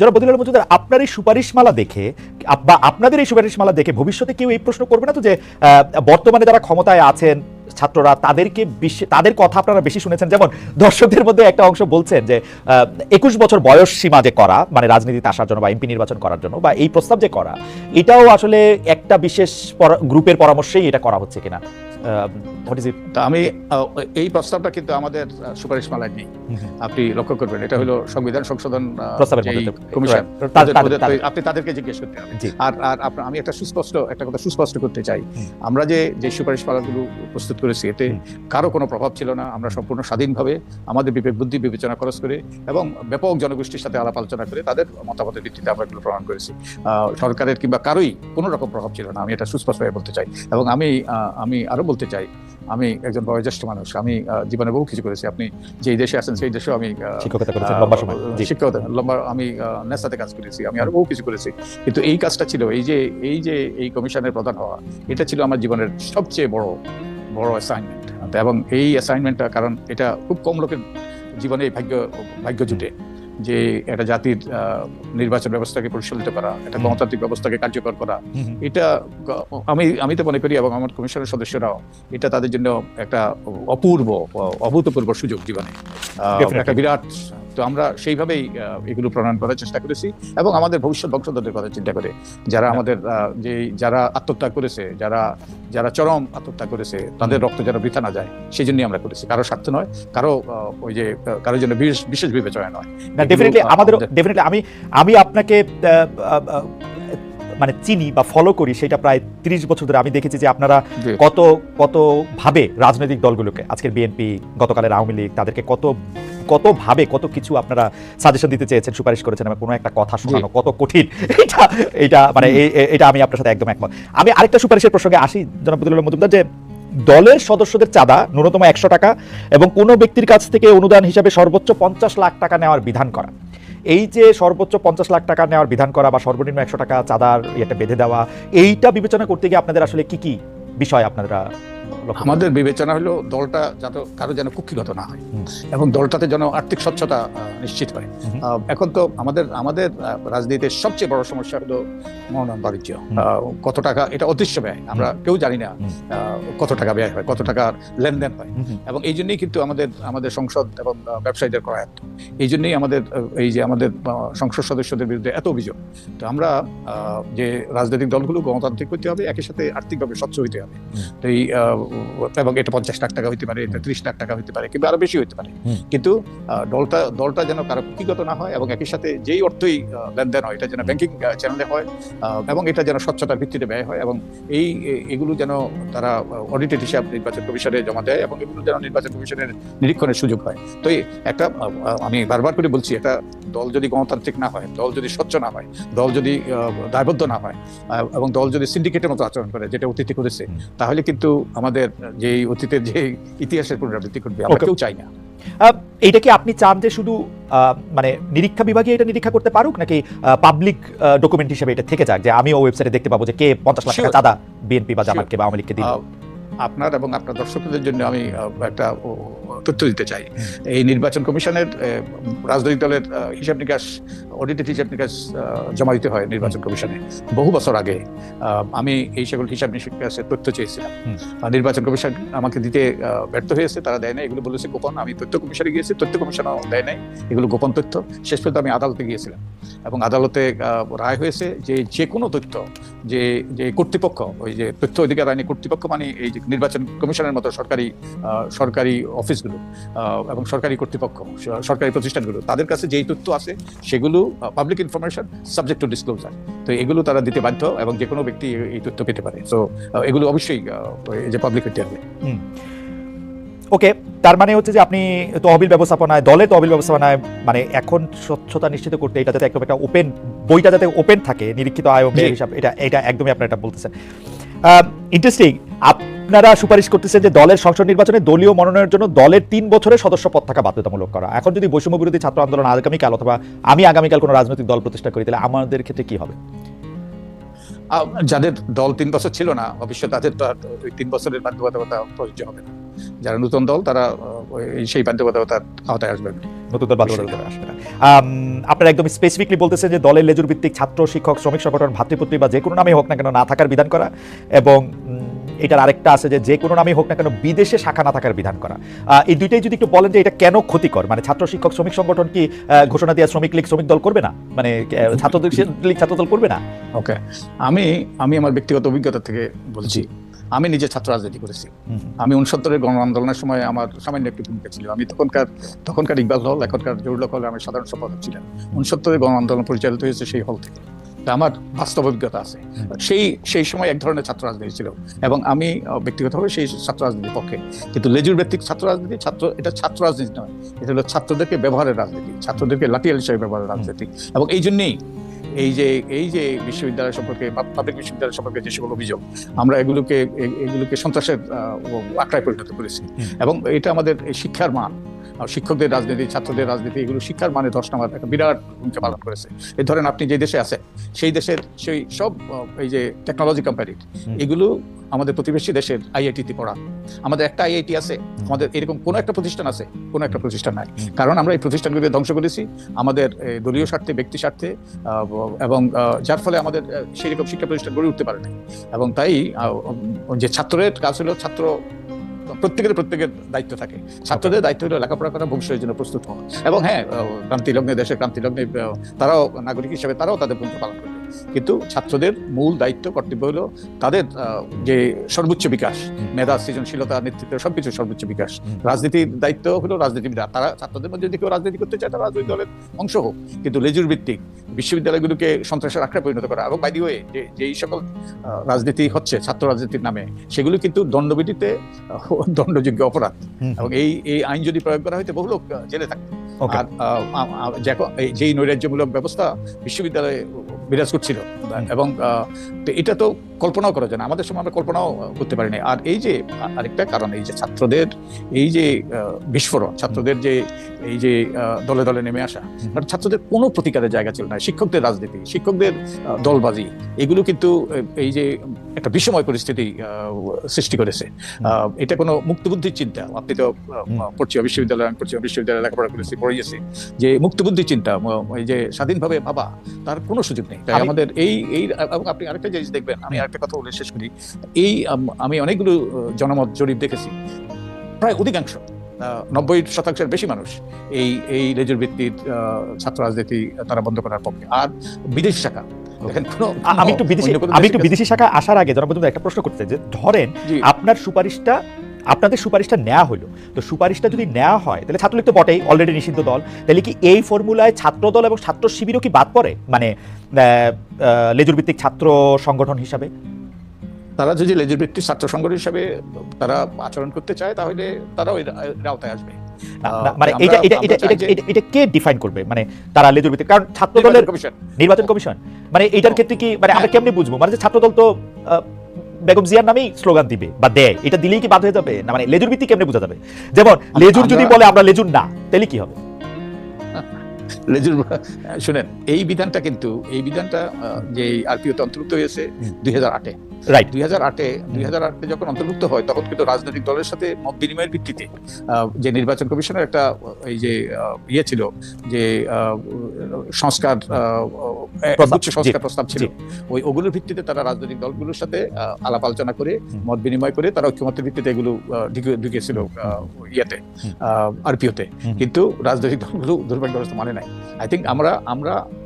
যারা বদিউল আলম মজুমদার, আপনার এই সুপারিশমালা দেখে বা আপনাদের এই সুপারিশমালা দেখে ভবিষ্যতে কেউ এই প্রশ্ন করবে না তো যে বর্তমানে যারা ক্ষমতায় আছেন ছাত্ররা, তাদের কথা আপনারা বেশি শুনেছেন? যেমন দর্শকদের মধ্যে একটা অংশ বলছেন যে 21 বছর বয়স সীমা যে করা, মানে রাজনীতিতে আসার জন্য বা এমপি নির্বাচন করার জন্য, বা এই প্রস্তাব যে করা, এটাও আসলে একটা বিশেষ গ্রুপের পরামর্শেই এটা করা হচ্ছে কিনা? আমি এই প্রস্তাবটা কিন্তু আমাদের সুপারিশমালায় নেই, আপনি লক্ষ্য করবেন। এটা হলো সংবিধান সংশোধন কমিশন, আপনি তাদেরকে জিজ্ঞেস করতে হবে। আর আমি একটা কথা সুস্পষ্ট করতে চাই, আমরা যে সুপারিশমালাগুলো প্রস্তুত করেছি এতে কারো কোনো প্রভাব ছিল না। আমরা সম্পূর্ণ স্বাধীনভাবে আমাদের বিবেক বুদ্ধি বিবেচনা খরচ করে এবং ব্যাপক জনগোষ্ঠীর সাথে আলাপ আলোচনা করে তাদের মতামতের ভিত্তিতে আমরা এগুলো প্রমাণ করেছি। সরকারের কিংবা কারোই কোনো রকম প্রভাব ছিল না, আমি এটা সুস্পষ্টভাবে বলতে চাই। এবং আমি আরো বলতে চাই, আমি একজন বয়োজ্যেষ্ঠ মানুষ, আমি জীবনে বহু কিছু করেছি। আপনি যেই দেশে আছেন সেই দেশেও আমি শিক্ষকতা করেছি লম্বা সময়, আমি নেসাতে কাজ করেছি, আমি আরো বহু কিছু করেছি। কিন্তু এই কাজটা ছিল এই কমিশনের প্রধান হওয়া, এটা ছিল আমার জীবনের সবচেয়ে বড় অ্যাসাইনমেন্ট। এবং এই অ্যাসাইনমেন্টটা, কারণ এটা খুব কম লোকের জীবনে ভাগ্য জুটে যে একটা জাতির নির্বাচন ব্যবস্থাকে পরিচালিত করা, একটা গণতান্ত্রিক ব্যবস্থাকে কার্যকর করা, এটা আমি তো মনে করি, এবং আমার কমিশনের সদস্যরাও, এটা তাদের জন্য একটা অভূতপূর্ব সুযোগ জীবনে, একটা বিরাট। তো আমরা সেইভাবেই এগুলো প্রণয়ন করার চেষ্টা করেছি এবং আমাদের ভবিষ্যৎ বংশধরদের কথা চিন্তা করে, যারা আমাদের যারা আত্মত্যাগ করেছে, যারা চরম আত্মত্যাগ করেছে, তাদের রক্ত যেন বৃথা না যায়, সেই জন্যই আমরা করেছি। কারো স্বার্থ নয়, কারো জন্য বিশেষ বিবেচনা নয়। ডেফিনেটলি আমি আপনাকে মানে চিনি বা ফলো করি, সেটা প্রায় 30 বছর ধরে। আমি দেখেছি যে আপনারা কত ভাবে রাজনৈতিক দলগুলোকে, আজকের বিএনপি, গতকালের আওয়ামী লীগ, তাদেরকে কত ভাবে কত কিছু আপনারা সাজেশন দিতে চেয়েছেন, সুপারিশ করেছেন, এবং কোনো একটা কথা শোনানো কত কঠিন, এটা মানে এটা আমি আপনার সাথে একদম একমত। আমি আরেকটা সুপারিশের প্রসঙ্গে আসি, জনাব বদিউল আলম মজুমদার, যে দলের সদস্যদের চাঁদা ন্যূনতম 100 টাকা এবং কোনো ব্যক্তির কাছ থেকে অনুদান হিসাবে সর্বোচ্চ 50 লাখ টাকা নেওয়ার বিধান করা। এই যে সর্বোচ্চ 50 লাখ টাকা নেওয়ার বিধান করা বা সর্বনিম্ন 100 টাকা চাঁদার এটা বেঁধে দেওয়া, এইটা বিবেচনা করতে গিয়ে আপনাদের আসলে কি বিষয় আপনারা? আমাদের বিবেচনা হলো দলটা যাতে কারো যেন কুক্ষিগত না হয় এবং দলটাতে যেন আর্থিক স্বচ্ছতা নিশ্চিত হয়। এখন তো আমাদের রাজনীতির সবচেয়ে বড় সমস্যা হলো মনোনয়ন বাণিজ্য। কত টাকা, এটা অদৃশ্য ব্যয়, আমরা কেউ জানি না কত টাকা ব্যয় হয়, কত টাকার লেনদেন হয়। এবং এই জন্যই কিন্তু আমাদের সংসদ এবং ব্যবসায়ীদের করায়ত্ত, এই জন্যই আমাদের সংসদ সদস্যদের বিরুদ্ধে এত অভিযোগ। তো আমরা যে রাজনৈতিক দলগুলো গণতান্ত্রিক হইতে হবে, একই সাথে আর্থিকভাবে স্বচ্ছ হইতে হবে। তো এবং এটা 50 লাখ টাকা হইতে পারে, এটা 30 লাখ টাকা হইতে পারে, কিংবা আরো বেশি হইতে পারে। কিন্তু দলটা যেন কারো কুক্ষিগত না হয় এবং একই সাথে যেই অর্থই লেনদেন হয় এটা যেন ব্যাংকিং চ্যানেলে হয় এবং এটা যেন স্বচ্ছতার ভিত্তিতে ব্যয় হয় এবং এগুলো যেন তারা অডিটেড হিসাব নির্বাচন কমিশনে জমা দেয় এবং এগুলো যেন নির্বাচন কমিশনের নিরীক্ষণের সুযোগ হয়। তো একটা আমি বারবার করে বলছি, এটা দল যদি গণতান্ত্রিক না হয়, দল যদি স্বচ্ছ না হয়, দল যদি দায়বদ্ধ না হয় এবং দল যদি সিন্ডিকেটের মতো আচরণ করে, যেটা অতীতে করেছে, তাহলে কিন্তু আমাদের যে অতীতের যে ইতিহাসের পুনরাবৃত্তি করবে, আমরা কেউ চাই না। এইটা কি আপনি চান যে শুধু মানে নিরীক্ষা বিভাগে এটা নিরীক্ষা করতে পারুক, নাকি পাবলিক ডকুমেন্ট হিসেবে এটা থেকে যাক, যে আমি ওয়েবসাইটে দেখতে পাবো যে কে 50 লাখ টাকা চাঁদা বিএনপি বা জামাতকে বা আওয়ামী লীগকে দিল? আপনার এবং আপনার দর্শকদের জন্য আমি একটা তথ্য দিতে চাই। এই নির্বাচন কমিশনের রাজনৈতিক দলের হিসাব নিকাশ, অডিটেড হিসাব নিকাশ জমা দিতে হয় নির্বাচন কমিশনে। বহু বছর আগে আমি এই সকল হিসাব নিকাশের তথ্য চেয়েছিলাম, নির্বাচন কমিশন আমাকে দিতে ব্যর্থ হয়েছে, তারা দেয় না, এগুলো বলেছে গোপন। আমি তথ্য কমিশনে গিয়েছি, তথ্য কমিশনও দেয় নাই, এগুলো গোপন তথ্য। শেষ পর্যন্ত আমি আদালতে গিয়েছিলাম এবং আদালতে রায় হয়েছে যে কোনো তথ্য যে কর্তৃপক্ষ, ওই যে তথ্য অধিকার আইনি কর্তৃপক্ষ, মানে এই নির্বাচন কমিশনের মতো সরকারি অফিসগুলো এবং সরকারি কর্তৃপক্ষ, সরকারি প্রতিষ্ঠানগুলো, তাদের কাছে যেই তথ্য আছে সেগুলো public information subject to disclosure. তো এগুলো তারা দিতে বাধ্য এবং যে কোনো ব্যক্তি এই তথ্য পেতে পারে। তো এগুলো অবশ্যই যে পাবলিক হতে হবে। ওকে, তার মানে হচ্ছে যে আপনি তহবিল ব্যবস্থাপনায়, দলে তহবিল ব্যবস্থাপনায়, মানে এখন স্বচ্ছতা নিশ্চিত করতে এটা যাতে একদম একটা ওপেন, বইটা যাতে ওপেন থাকে, নিরীক্ষিত আয় ও ব্যয় হিসাব, এটা একদমই আপনারা এটা বলতেছেন। ইন্টারেস্টিং, আপনারা সুপারিশ করতেছেন যে দলের সংসদ নির্বাচনে দলীয় মনোনয়নের জন্য দলের 3 বছরের সদস্য পদ থাকা বাধ্যতামূলক করা। এখন যদি বৈষম্য বিরোধী ছাত্র আন্দোলন আগামীকাল অথবা আমি আগামীকাল কোনো রাজনৈতিক দল প্রতিষ্ঠা করি, তাহলে আমাদের ক্ষেত্রে কি হবে? যাদের দল 3 বছর ছিল না, অবশ্যই তাদের তো ওই 3 বছরের বাধ্যবাধকতা প্রযোজ্য হবে না। যারা নতুন দল, তারা সেই বাধ্যবাধকতার আওতায় আসবেন। নতুন দল বাধ্যবাধকতা আসবে না। আপনারা একদম স্পেসিফিকলি বলতেছেন যে দলের লেজুর ভিত্তিক ছাত্র শিক্ষক শ্রমিক সংগঠন ভাতৃপুত্রী বা যে কোনো নামেই হোক না কেন না থাকার বিধান করা, এবং এটার আরেকটা আছে যে যে কোনো নামেই হোক না কেন বিদেশে শাখা না থাকার বিধান করা। এই দুইটাই যদি একটু বলেন যে এটা কেন ক্ষতিকর, মানে ছাত্র শিক্ষক শ্রমিক সংগঠন কি ঘোষণা দিয়ে শ্রমিক লীগ শ্রমিক দল করবে না, মানে ছাত্র লীগ ছাত্র দল করবে না? ওকে, আমি আমার ব্যক্তিগত অভিজ্ঞতা থেকে বলছি। আমি নিজে ছাত্র রাজনীতি করেছি। আমি 69-এর গণ আন্দোলনের সময় আমার সামান্য একটু ভূমিকা ছিল। আমি তখনকার ইকবাল হল, এখনকার জহুরুল হল, আমি সাধারণ সম্পাদক ছিলাম। 69-এর গণ আন্দোলন পরিচালিত হয়েছে সেই হল থেকে। আমার বাস্তব অভিজ্ঞতা আছে। সেই সময় এক ধরনের ছাত্র রাজনীতি ছিল এবং আমি ব্যক্তিগতভাবে সেই ছাত্র রাজনীতির পক্ষে। কিন্তু লেজুর ভিত্তিক ছাত্র রাজনীতি, এটা ছাত্র রাজনীতি নয়, এটা হলো ছাত্রদেরকে ব্যবহারের রাজনীতি, ছাত্রদেরকে লাঠিয়াল হিসেবে ব্যবহারের রাজনীতি। এবং এই জন্যেই এই যে বিশ্ববিদ্যালয় সম্পর্কে বা পাবলিক বিশ্ববিদ্যালয় সম্পর্কে যে সকল অভিযোগ, আমরা এগুলোকে সন্ত্রাসের আঁকড়ায় পরিণত করেছি। এবং এটা আমাদের শিক্ষার মান, শিক্ষকদের রাজনীতি, ছাত্রদের রাজনীতি, এগুলো শিক্ষার মানে ধস নামার একটা বিরাট ভূমিকা পালন করেছে। এই ধরেন আপনি যে দেশে আছেন সেই দেশের সেই সব এই যে টেকনোলজি কোম্পানি, এগুলো আমাদের প্রতিবেশী দেশের আইআইটিতে পড়া। আমাদের একটা আইআইটি আছে, আমাদের এরকম কোনো একটা প্রতিষ্ঠান আছে, কোনো একটা প্রতিষ্ঠান নাই। কারণ আমরা এই প্রতিষ্ঠানগুলোকে ধ্বংস করেছি আমাদের দলীয় স্বার্থে, ব্যক্তি স্বার্থে, এবং যার ফলে আমাদের সেই রকম শিক্ষা প্রতিষ্ঠান গড়ে উঠতে পারে না। এবং তাই যে ছাত্রের কাজ হলো, প্রত্যেকের দায়িত্ব থাকে। ছাত্রদের দায়িত্ব হলো লেখাপড়া করা, ভবিষ্যতের জন্য প্রস্তুত হওয়া। এবং হ্যাঁ, দেশের ক্রান্তি লগ্নে তারাও নাগরিক হিসেবে তারাও তাদের ভূমিকা পালন করবে। কিন্তু ছাত্রদের মূল দায়িত্ব, কর্তব্য হলো তাদের যে সর্বোচ্চ বিকাশ, মেধা, সৃজনশীলতা, নেতৃত্ব, সবকিছু সর্বোচ্চ বিকাশ। রাজনীতির দায়িত্ব হলো রাজনীতিবিদরা, তারা ছাত্রদের মধ্যে যদি কেউ রাজনীতি করতে চায় তারা রাজনৈতিক দলের অংশ হোক। কিন্তু লেজুর ভিত্তিক বিশ্ববিদ্যালয়গুলোকে সন্ত্রাসের আঁকড়ায় পরিণত করা, এবং বাই দি ওয়ে যেই সকল রাজনীতি হচ্ছে ছাত্র রাজনীতির নামে, সেগুলো কিন্তু দণ্ডবিধিতে দণ্ডযোগ্য অপরাধ। এবং এই আইন যদি প্রয়োগ করা হয়তো বহু লোক জেলে থাকতো। আর যেই নৈরাজ্যমূলক ব্যবস্থা বিশ্ববিদ্যালয়ে বিরাজ করছিল, এবং এটা তো কল্পনাও করা যায় না, আমাদের সময় আমরা কল্পনাও করতে পারিনি। আর এই যে আরেকটা কারণ, এই যে ছাত্রদের এই যে বিস্ফোরণ, ছাত্রদের যে এই যে দলে দলে নেমে আসা, ছাত্রদের কোনো প্রতিকারের জায়গা ছিল না। শিক্ষকদের রাজনীতি, শিক্ষকদের দলবাজি, এগুলো কিন্তু এই যে একটা বিষময় পরিস্থিতি সৃষ্টি করেছে। এটা কোনো মুক্তবুদ্ধির চিন্তা, আপনি তো বিশ্ববিদ্যালয়ে লেখাপড়া করেছি, পড়িয়েছি, যে মুক্তবুদ্ধির চিন্তা, এই যে স্বাধীনভাবে ভাবা, তার কোনো সুযোগ নেই। তাই আমাদের আপনি আরেকটা জিনিস দেখবেন, আমি আরেকটা কথা বলে শেষ করি। আমি অনেকগুলো জনমত জরিপ দেখেছি, প্রায় অধিকাংশ 90% বেশি মানুষ এই লেজুর ভিত্তির ছাত্র রাজনীতি তারা বন্ধ করার পক্ষে। আর বিদেশি শাখা, আমি একটু বিদেশি শাখা আসার আগে জনপ্রতিনিধি একটা প্রশ্ন করতে, যে ধরেন আপনাদের সুপারিশটা নেওয়া হলো, তো সুপারিশটা যদি নেওয়া হয় তাহলে ছাত্রলীগ তো বটেই, অলরেডি নিষিদ্ধ দল, তাহলে কি এই ফর্মুলায় ছাত্র দল এবং ছাত্র শিবিরও কি বাদ পড়ে, মানে লেজুর ভিত্তিক ছাত্র সংগঠন হিসাবে? তারা যদি লেজুর ভিত্তিক ছাত্র সংগঠন হিসাবে তারা আচরণ করতে চায়, তাহলে তারাও এর আওতায় আসবে। মানে এটা কে ডিফাইন করবে, মানে তারা লেজুর ভিত্তিক? কারণ ছাত্র দলের নির্বাচন কমিশন, মানে এইটার ক্ষেত্রে কি, মানে আমরা কেমনে বুঝবো, মানে যে ছাত্র দল তো বেগম জিয়ার নামেই স্লোগান দিবে বা দেয়, এটা দিলেই কি বাদ হয়ে যাবে না? মানে লেজুর ভিত্তিক কেমনে বোঝা যাবে? যেমন লেজুর যদি বলে আমরা লেজুর না, তাহলে কি হবে? লেজুর শুনেন, এই বিধানটা যে আরপিওতে অন্তর্ভুক্ত হয়েছে 2008-এ, রাইট, 2008-এ যখন অন্তর্ভুক্ত হয়, তখন কিন্তু রাজনৈতিক দলের সাথে মত বিনিময়ের ভিত্তিতে যে নির্বাচন কমিশনের একটা এই যে ছিল, যে সংস্কার প্রস্তাব ছিল, ওগুলোর ভিত্তিতে তারা রাজনৈতিক দলগুলোর সাথে আলাপ আলোচনা করে, মত বিনিময় করে তারা ঐক্যমতের ভিত্তিতে এগুলো ঢুকেছিল আরপিওতে। কিন্তু রাজনৈতিক দলগুলো দুর্ভাগ্যবশত মানে নাই। আই থিঙ্ক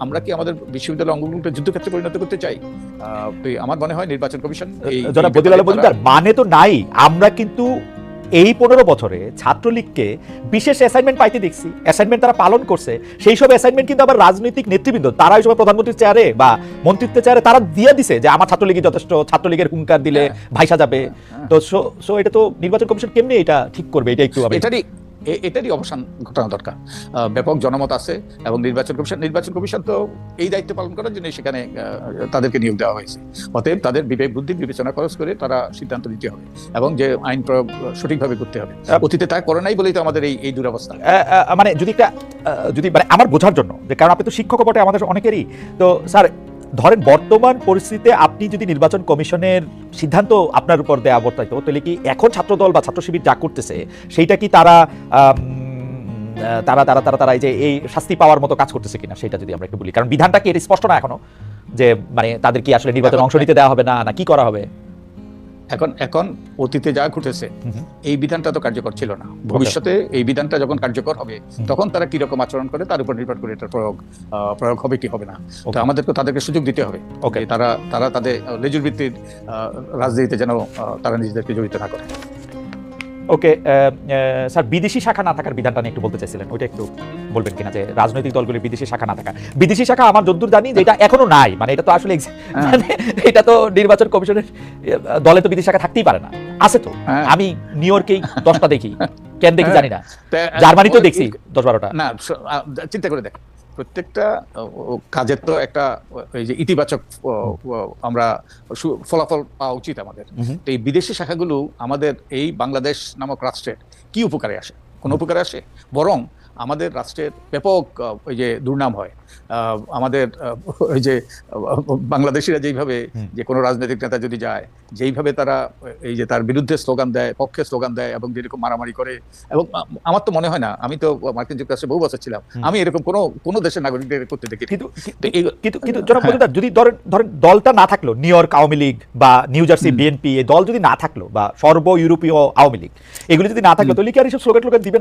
আমরা কি আমাদের বিশ্ববিদ্যালয় অঙ্গনগুলোকে যুদ্ধক্ষেত্রে পরিণত করতে চাই? আমার মনে হয় নির্বাচন কমিশন মানে তো নাই। আমরা কিন্তু এই 15 বছরে ছাত্রলীগকে বিশেষ অ্যাসাইনমেন্ট পাইতে দেখছি, অ্যাসাইনমেন্ট তারা পালন করছে। সেই সব অ্যাসাইনমেন্ট কিন্তু আবার রাজনৈতিক নেতৃবৃন্দ, তারা ওই সময় প্রধানমন্ত্রীর চেয়ারে বা মন্ত্রিত্বের চেয়ারে তারা দিয়ে দিছে যে আমার ছাত্রলীগই যথেষ্ট, ছাত্রলীগের হুঙ্কার দিলে ভাইসা যাবে। তো সো এটা তো নির্বাচন কমিশন কেমনে এটা ঠিক করবে? এটা একটু এটারই অবসান ঘটানো দরকার। ব্যাপক জনমত আছে, এবং নির্বাচন কমিশন তো এই দায়িত্ব পালন করার জন্য সেখানে তাদেরকে নিয়োগ দেওয়া হয়েছে। অতএব তাদের বিবেক বুদ্ধি বিবেচনা খরচ করে তারা সিদ্ধান্ত নিতে হবে, এবং যে আইন প্রয়োগ সঠিকভাবে করতে হবে। অতীতে তা করে নাই বলেই তো আমাদের এই দুরবস্থা। মানে যদি মানে আমার বোঝার জন্য, যে কারণ আপনি তো শিক্ষক বটে আমাদের অনেকেরই, তো স্যার ধরেন বর্তমান পরিস্থিতিতে আপনি যদি নির্বাচন কমিশনের সিদ্ধান্ত আপনার উপর দেয়া বর্তাইতো, তাহলে কি এখন ছাত্রদল বা ছাত্র শিবির যা করতেছে সেইটা কি তারা তারা তারা তারা তারা এই যে এই শাস্তি পাওয়ার মতো কাজ করতেছে কিনা সেটা যদি আমরা একটু বলি, কারণ বিধানটা কি এটা স্পষ্ট না এখনো যে মানে তাদের কি আসলে নির্বাচনে অংশ নিতে দেওয়া হবে না না কি করা হবে? এখন অতীতে যা ঘটেছে এই বিধানটা তো কার্যকর ছিল না। ভবিষ্যতে এই বিধানটা যখন কার্যকর হবে তখন তারা কিরকম আচরণ করে তার উপর নির্ভর করে এটার প্রয়োগ হবে কি হবে না। তো আমাদেরকে তাদেরকে সুযোগ দিতে হবে যে তারা তাদের লেজুর ভিত্তির রাজনীতিতে যেন তারা নিজেদেরকে জড়িত না করে। ওকে স্যার, বিদেশি শাখা না থাকার বিধানটা নিয়ে একটু বলতে চাইছিলেন, ওইটা একটু বলবেন কিনা যে রাজনৈতিক দলগুলির বিদেশি শাখা না থাকা? বিদেশি শাখা আমার যতদূর জানি যে এটা এখনো নাই, মানে এটা তো আসলে মানে এটা তো নির্বাচন কমিশনের দলে তো বিদেশি শাখা থাকতেই পারে না। আছে তো, আমি নিউ ইয়র্কেই 10টা দেখি, কেন দেখি জানি না, জার্মানিতেও দেখছি 10-12টা। না, চিন্তা করে দেখ, প্রত্যেকটা কাজের তো একটা এই যে ইতিবাচক আমরা ফলাফল পাওয়া উচিত আমাদের। তো এই বিদেশি শাখাগুলো আমাদের এই বাংলাদেশ নামক রাষ্ট্রের কি উপকারে আসে? কোনো উপকারে আসে? বরং আমাদের রাষ্ট্রের ব্যাপক ওই যে দুর্নাম হয়। আমাদের ওই যে বাংলাদেশিরা যেইভাবে যে কোনো রাজনৈতিক নেতা যদি যায়, যেইভাবে তারা এই যে তার বিরুদ্ধে স্লোগান দেয়, পক্ষে স্লোগান দেয় এবং যেরকম মারামারি করে, এবং আমার তো মনে হয় না, আমি তো মার্কিন যুক্তরাষ্ট্রে বহু বছর ছিলাম, আমি এরকম কোনো দেশের নাগরিকদের করতে দেখি। কিন্তু জনাব মজুমদার, যদি ধরেন দলটা না থাকলো, নিউ ইয়র্ক আওয়ামী লীগ বা নিউ জার্সি বিএনপি, এই দল যদি না থাকলো, বা সর্ব ইউরোপীয় আওয়ামী লীগ, এগুলি যদি না থাকলো, তাহলে কি আর এইসব স্লোগান দিবে না?